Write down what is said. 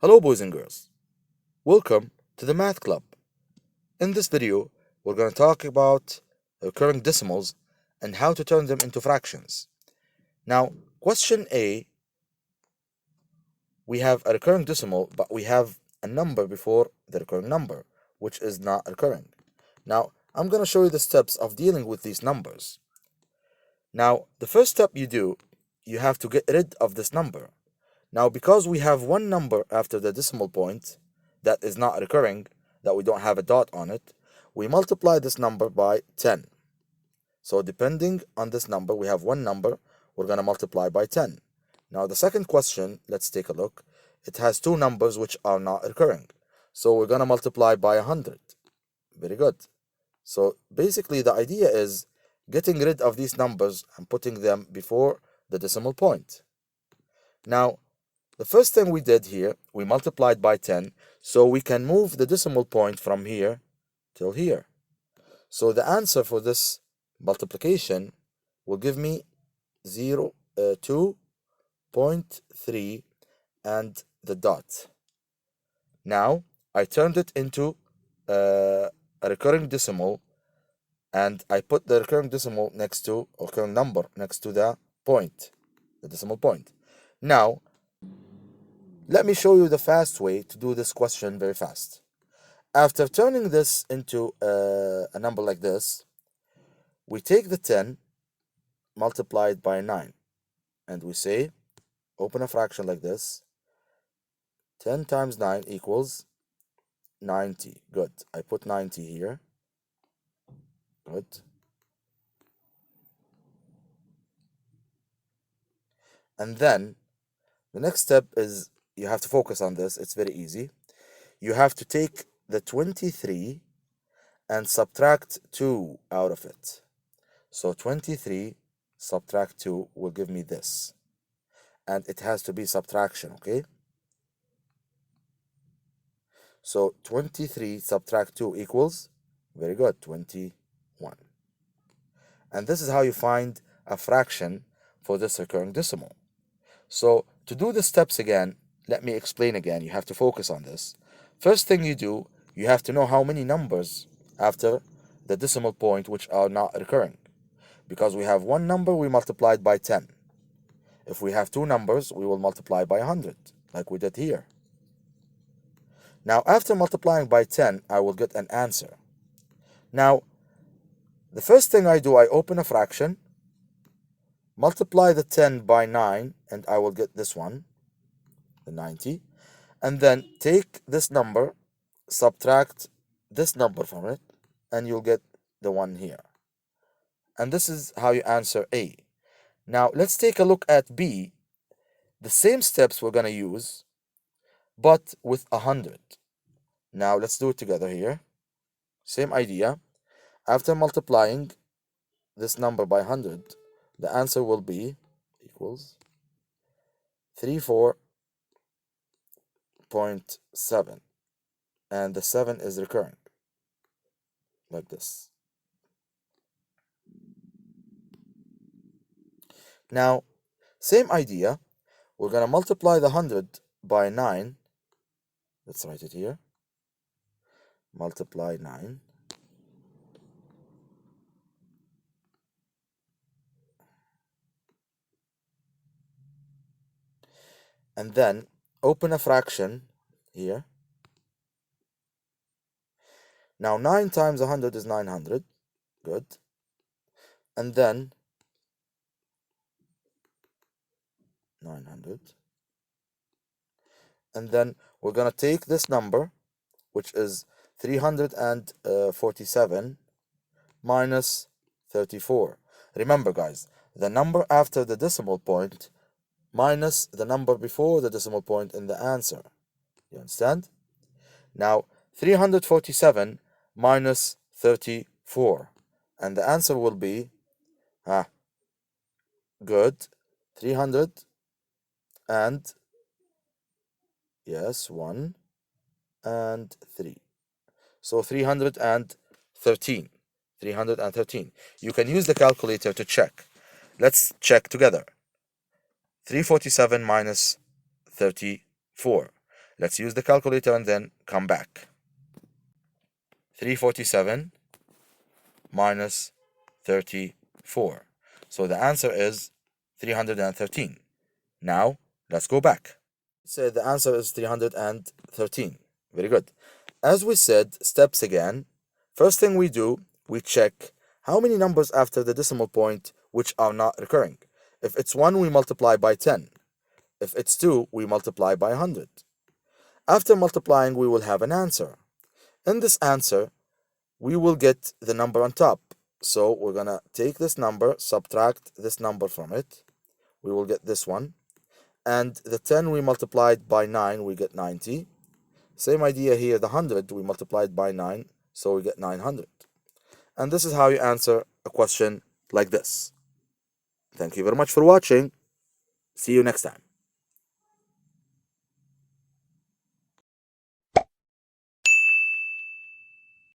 Hello boys and girls, welcome to the Math Club. In this video, we're going to talk about recurring decimals and how to turn them into fractions. Now, question A, we have a recurring decimal, but we have a number before the recurring number, which is not recurring. Now, I'm going to show you the steps of dealing with these numbers. Now, the first step you do, you have to get rid of this number. Now, because we have one number after the decimal point that is not recurring, that we don't have a dot on it, we multiply this number by 10. So depending on this number, we have one number, we're going to multiply by 10. Now, the second question, let's take a look. It has two numbers which are not recurring. So we're going to multiply by 100. Very good. So basically, the idea is getting rid of these numbers and putting them before the decimal point. Now, the first thing we did here, we multiplied by 10, so we can move the decimal point from here till here. So the answer for this multiplication will give me 2.3 and the dot. Now, I turned it into a recurring decimal, and I put the recurring decimal next to, or recurring number next to the point, the decimal point. Now, let me show you the fast way to do this question very fast. After turning this into a number like this, we take the 10 multiplied by 9, and we say, open a fraction like this, 10 times 9 equals 90. Good. I put 90 here. Good. And then the next step is, you have to focus on this. It's very easy. You have to take the 23 and subtract 2 out of it. So 23 subtract 2 will give me this. And it has to be subtraction, okay? So 23 subtract 2 equals, very good, 21. And this is how you find a fraction for this recurring decimal. So to do the steps again, let me explain again. You have to focus on this. First thing you do, you have to know how many numbers after the decimal point which are not recurring. Because we have one number, we multiplied by 10. If we have two numbers, we will multiply by 100, like we did here. Now, after multiplying by 10, I will get an answer. Now, the first thing I do, I open a fraction, multiply the 10 by 9, and I will get this one, the 90. And then take this number, subtract this number from it, and you'll get the one here. And this is how you answer A. Now, let's take a look at B. The same steps we're going to use, but with 100. Now, let's do it together here. Same idea. After multiplying this number by 100, the answer will be equals 34.7. And the 7 is recurring, like this. Now, same idea. We're going to multiply the 100 by 9. Let's write it here. Multiply 9. And then open a fraction here. Now 9 times 100 is 900. Good. And then 900. And then we're going to take this number, which is 347 minus 34. Remember, guys, the number after the decimal point minus the number before the decimal point in the answer. You understand? Now, 347 minus 34. And the answer will be, good, 300 and, yes, 1 and 3. So 313. 313. You can use the calculator to check. Let's check together. 347 minus 34. Let's use the calculator and then come back. 347 minus 34. So the answer is 313. Now, let's go back. So the answer is 313. Very good. As we said, steps again. First thing we do, we check how many numbers after the decimal point which are not recurring. If it's 1, we multiply by 10. If it's 2, we multiply by 100. After multiplying, we will have an answer. In this answer, we will get the number on top. So we're going to take this number, subtract this number from it. We will get this one. And the 10 we multiplied by 9, we get 90. Same idea here, the 100 we multiplied by 9, so we get 900. And this is how you answer a question like this. Thank you very much for watching. See you next time.